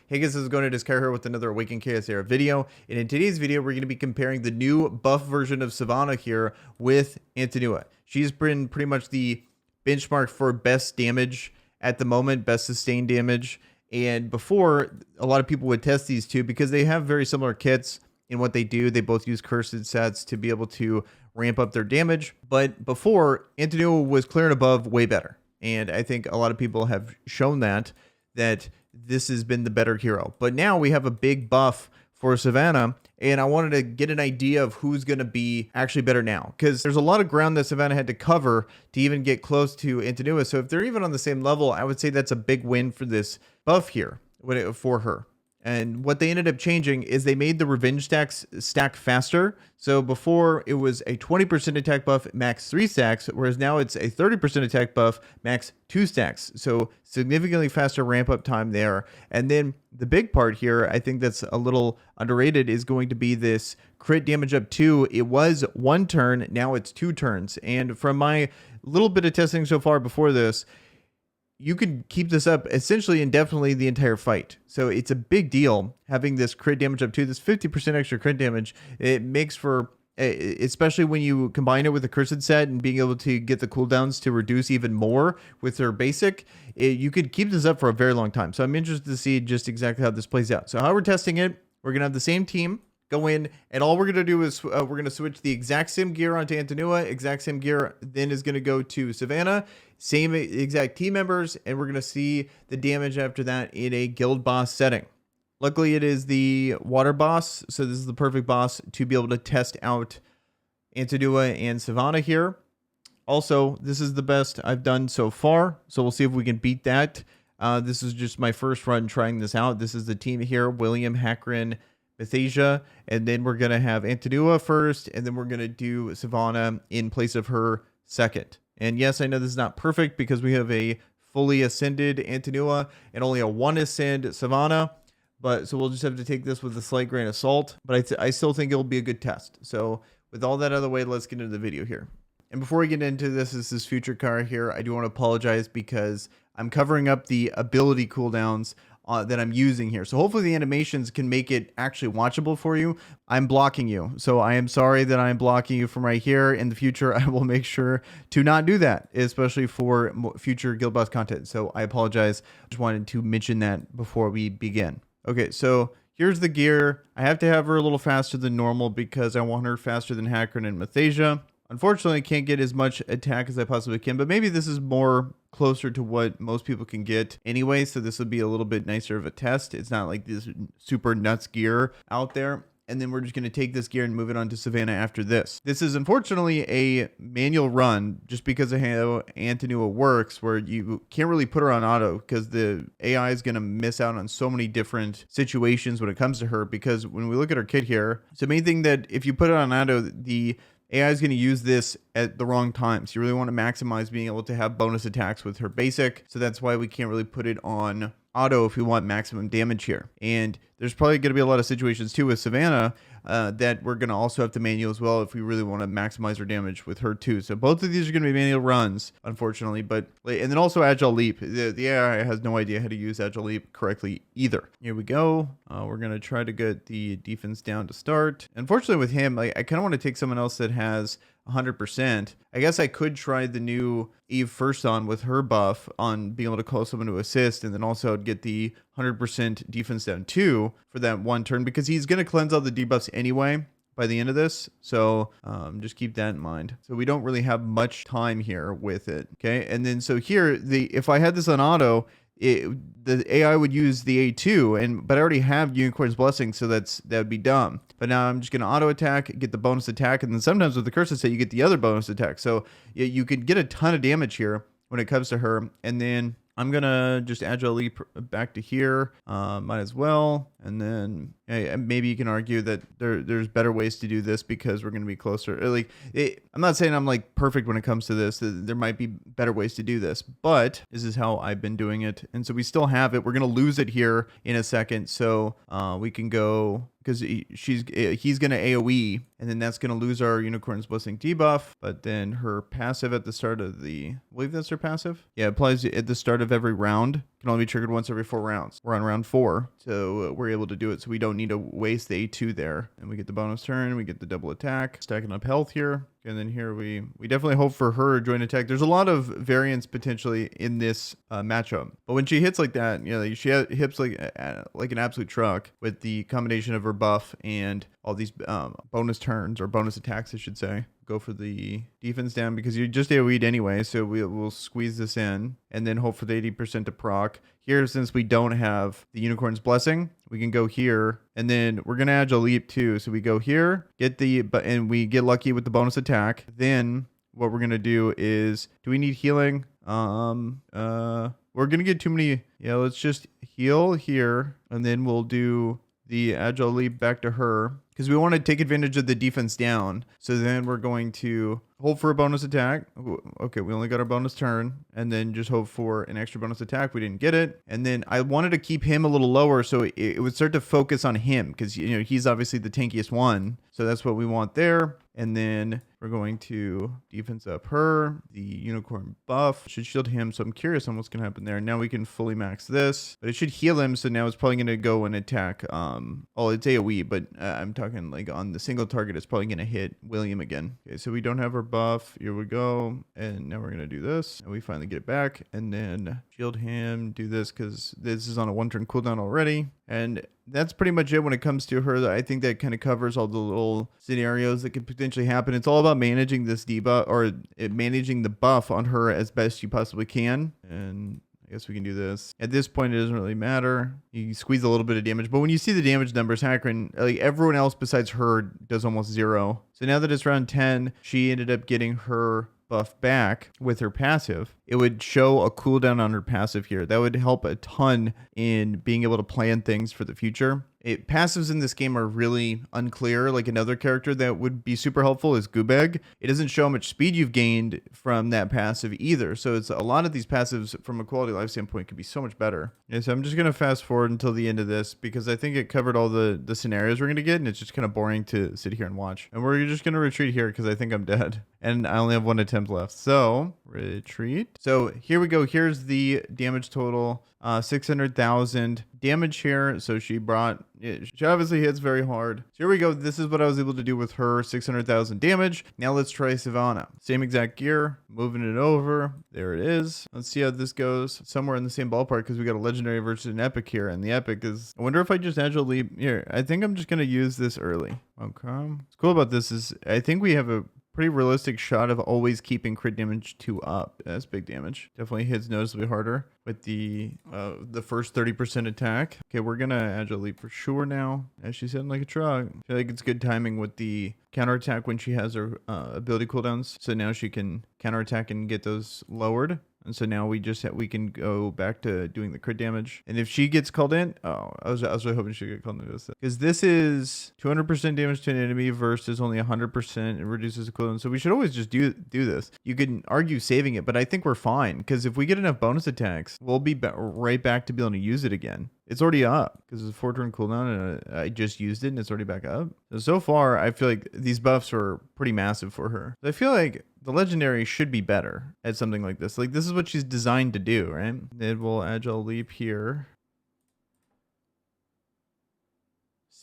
Hey guys, this is going to Discar here with another Awaken Chaos Era video. And in today's video, we're going to be comparing the new buff version of Savanna here with Antinua. She's been pretty much the benchmark for best damage at the moment, best sustained damage. And before, a lot of people would test these two because they have very similar kits in what they do. They both use cursed sets to be able to ramp up their damage. But before, Antinua was clear and above way better. And I think a lot of people have shown that this has been the better hero. But now we have a big buff for Savanna, and I wanted to get an idea of who's going to be actually better now, because there's a lot of ground that Savanna had to cover to even get close to Antinua. So if they're even on the same level, I would say that's a big win for this buff here for her. And what they ended up changing is they made the revenge stacks stack faster. So before it was a 20% attack buff, max 3 stacks, whereas now it's a 30% attack buff, max 2 stacks. So significantly faster ramp up time there. And then the big part here, I think that's a little underrated, is going to be this crit damage up 2. It was 1 turn, now it's 2 turns. And from my little bit of testing so far before this, you could keep this up essentially indefinitely the entire fight. So it's a big deal having this crit damage up to this 50% extra crit damage. It makes for, especially when you combine it with the cursed set and being able to get the cooldowns to reduce even more with their basic, you could keep this up for a very long time. So I'm interested to see just exactly how this plays out. So how we're testing it, we're going to have the same team go in, and all we're going to do is we're going to switch the exact same gear onto Antinua, exact same gear then is going to go to Savanna, same exact team members, and we're going to see the damage after that in a guild boss setting. Luckily, it is the water boss, so this is the perfect boss to be able to test out Antinua and Savanna here. Also, this is the best I've done so far, so we'll see if we can beat that. This is just my first run trying this out. This is the team here, William, Hakrin, Mathasia, and then we're going to have Antinua first, and then we're going to do Savanna in place of her second. And yes, I know this is not perfect because we have a fully ascended Antinua and only a 1 ascend Savanna, but so we'll just have to take this with a slight grain of salt, but I still think it'll be a good test. So with all that out of the way, let's get into the video here. And before we get into this is future car here, I do want to apologize because I'm covering up the ability cooldowns that I'm using here. So hopefully the animations can make it actually watchable for you. I'm blocking you. So I am sorry that I'm blocking you from right here. In the future, I will make sure to not do that, especially for future Guild Boss content. So I apologize. Just wanted to mention that before we begin. Okay, so here's the gear. I have to have her a little faster than normal because I want her faster than Hakrin and Mathasia. Unfortunately, I can't get as much attack as I possibly can, but maybe this is more closer to what most people can get anyway, so this would be a little bit nicer of a test. It's not like this super nuts gear out there. And then we're just going to take this gear and move it on to Savanna after this. This is unfortunately a manual run just because of how Antinua works, where you can't really put her on auto because the AI is going to miss out on so many different situations when it comes to her. Because when we look at her kit here, it's the main thing that if you put it on auto, the AI is going to use this at the wrong times. You really want to maximize being able to have bonus attacks with her basic. So that's why we can't really put it on auto if we want maximum damage here. And there's probably going to be a lot of situations too with Savanna that we're going to also have to manual as well if we really want to maximize our damage with her too. So both of these are going to be manual runs, unfortunately. And then also Agile Leap. The AI has no idea how to use Agile Leap correctly either. Here we go. We're going to try to get the defense down to start. Unfortunately with him, I kind of want to take someone else that has 100%. I guess I could try the new Eve first on with her buff on being able to call someone to assist, and then also I'd get the 100% defense down too for that 1 turn because he's going to cleanse all the debuffs anyway by the end of this. So just keep that in mind. So we don't really have much time here with it. Okay. And then so here, if I had this on auto, the AI would use the A2, but I already have Unicorn's Blessing, so that would be dumb. But now I'm just going to auto attack, get the bonus attack, and then sometimes with the curse set, you get the other bonus attack. So you could get a ton of damage here when it comes to her. And then I'm going to just Agile Leap back to here. Might as well. And then maybe you can argue that there's better ways to do this because we're going to be closer. I'm not saying I'm like perfect when it comes to this. There might be better ways to do this, but this is how I've been doing it. And so we still have it. We're going to lose it here in a second. So we can go, because he's going to AoE, and then that's going to lose our Unicorn's Blessing debuff. But then her passive at the start of I believe that's her passive. Yeah, it applies at the start of every round. can only be triggered once every 4 rounds. We're on round 4, so we're able to do it. So we don't need to waste the A2 there. And we get the bonus turn. We get the double attack, stacking up health here. And then here we definitely hope for her joint attack. There's a lot of variance potentially in this matchup. But when she hits like that, you know, she hits like an absolute truck with the combination of her buff and all these bonus turns, or bonus attacks, I should say. Go for the defense down because you just AoE'd anyway. So we'll squeeze this in and then hope for the 80% to proc. Here, since we don't have the Unicorn's Blessing, we can go here, and then we're gonna Agile Leap too. So we go here, and we get lucky with the bonus attack. Then what we're gonna do is, do we need healing? We're gonna get too many. Yeah, let's just heal here, and then we'll do the Agile Leap back to her because we want to take advantage of the defense down. So then we're going to hope for a bonus attack. Okay, we only got our bonus turn, and then just hope for an extra bonus attack. We didn't get it. And then I wanted to keep him a little lower so it would start to focus on him because, you know, he's obviously the tankiest one. So that's what we want there. And then we're going to defense up her. The unicorn buff should shield him. So I'm curious on what's going to happen there. Now we can fully max this, but it should heal him. So now it's probably going to go and attack. Oh, it's AoE, but I'm talking like on the single target, it's probably going to hit William again. Okay, so we don't have our buff. Here we go. And now we're going to do this. And we finally get it back. And then shield him, do this because this is on a 1-turn cooldown already. And that's pretty much it when it comes to her. I think that kind of covers all the little scenarios that could potentially happen. It's all about managing this debuff, or managing the buff on her as best you possibly can. And I guess we can do this. At this point, it doesn't really matter. You squeeze a little bit of damage. But when you see the damage numbers, Hackran, like everyone else besides her does almost 0. So now that it's round 10, she ended up getting her buff back with her passive. It would show a cooldown on her passive here. That would help a ton in being able to plan things for the future. Passives in this game are really unclear. Like another character that would be super helpful is Gubeg. It doesn't show how much speed you've gained from that passive either. So it's a lot of these passives from a quality of life standpoint could be so much better. Yeah, so I'm just going to fast forward until the end of this because I think it covered all the scenarios we're going to get, and it's just kind of boring to sit here and watch. And we're just going to retreat here because I think I'm dead. And I only have 1 attempt left. So retreat. So here we go. Here's the damage total. 600,000 damage here. So she obviously hits very hard. So here we go. This is what I was able to do with her. 600,000 damage. Now let's try Savanna. Same exact gear. Moving it over. There it is. Let's see how this goes. Somewhere in the same ballpark because we got a legendary versus an epic here. And the epic is, I wonder if I just Agile Leap here. I think I'm just going to use this early. Okay. What's cool about this is I think we have a pretty realistic shot of always keeping crit damage 2 up. That's big damage. Definitely hits noticeably harder with the first 30% attack. Okay, we're gonna Agile Leap for sure now. As she's hitting like a truck. I feel like it's good timing with the counterattack when she has her ability cooldowns. So now she can counterattack and get those lowered. And so now we can go back to doing the crit damage. And if she gets called in, I was really hoping she'd get called into this. Because this is 200% damage to an enemy versus only 100%. It reduces the cooldown. So we should always just do this. You can argue saving it, but I think we're fine. Because if we get enough bonus attacks, we'll be right back to be able to use it again. It's already up because it's a 4-turn cooldown and I just used it and it's already back up. So far, I feel like these buffs are pretty massive for her. I feel like the legendary should be better at something like this. Like this is what she's designed to do, right? Then we'll Agile Leap here.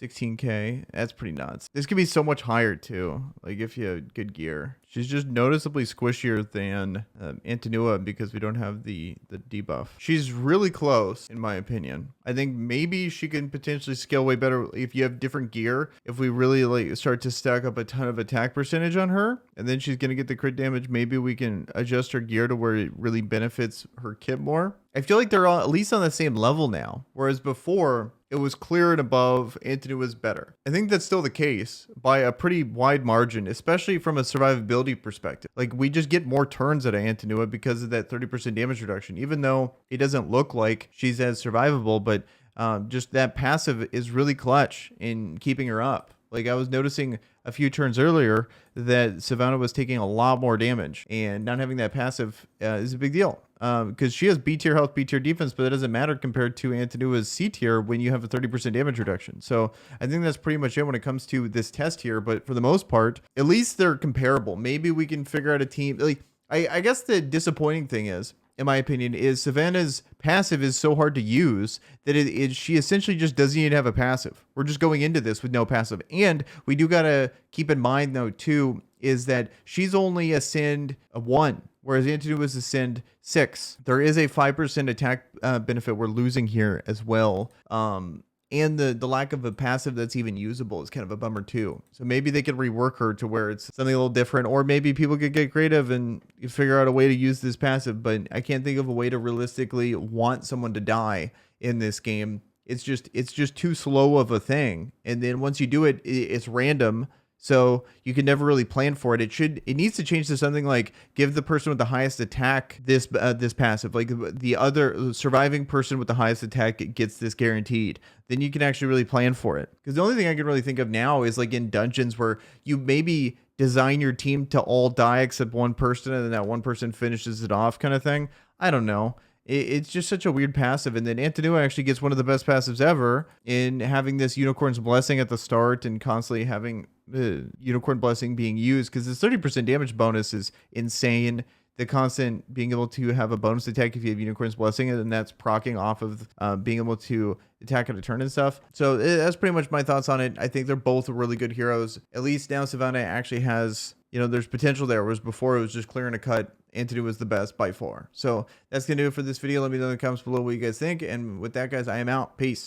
16k. That's pretty nuts. This could be so much higher too. Like if you have good gear. She's just noticeably squishier than Antinua because we don't have the debuff. She's really close in my opinion. I think maybe she can potentially scale way better if you have different gear. If we really like start to stack up a ton of attack percentage on her, and then she's gonna get the crit damage, maybe we can adjust her gear to where it really benefits her kit more. I feel like they're all at least on the same level now, whereas before it was clear and above Antinua's better. I think that's still the case by a pretty wide margin, especially from a survivability perspective. Like we just get more turns out of Antinua because of that 30% damage reduction, even though it doesn't look like she's as survivable, but just that passive is really clutch in keeping her up. Like I was noticing a few turns earlier that Savanna was taking a lot more damage, and not having that passive is a big deal. Because she has B tier health, B tier defense, but it doesn't matter compared to Antinua's C tier when you have a 30% damage reduction. So I think that's pretty much it when it comes to this test here. But for the most part, at least they're comparable. Maybe we can figure out a team. Like I guess the disappointing thing is in my opinion, is Savanna's passive is so hard to use that she essentially just doesn't even have a passive. We're just going into this with no passive. And we do got to keep in mind, though, too, is that she's only ascend 1, whereas Antinua is ascend 6. There is a 5% attack benefit we're losing here as well. And the lack of a passive that's even usable is kind of a bummer too. So maybe they could rework her to where it's something a little different, or maybe people could get creative and figure out a way to use this passive. But I can't think of a way to realistically want someone to die in this game. It's just too slow of a thing. And then once you do it, it's random. So you can never really plan for it. It needs to change to something like give the person with the highest attack this passive, like the other surviving person with the highest attack gets this guaranteed. Then you can actually really plan for it. Because the only thing I can really think of now is like in dungeons where you maybe design your team to all die except one person, and then that one person finishes it off, kind of thing. I don't know. It's just such a weird passive. And then Antinua actually gets one of the best passives ever in having this Unicorn's Blessing at the start and constantly having the Unicorn Blessing being used, because this 30% damage bonus is insane. The constant being able to have a bonus attack if you have Unicorn's Blessing, and then that's proccing off of being able to attack at a turn and stuff. So that's pretty much my thoughts on it. I think they're both really good heroes. At least now Savanna actually has, there's potential there, whereas before it was just clear and a cut. Antinua was the best by far. So that's going to do it for this video. Let me know in the comments below what you guys think. And with that, guys, I am out. Peace.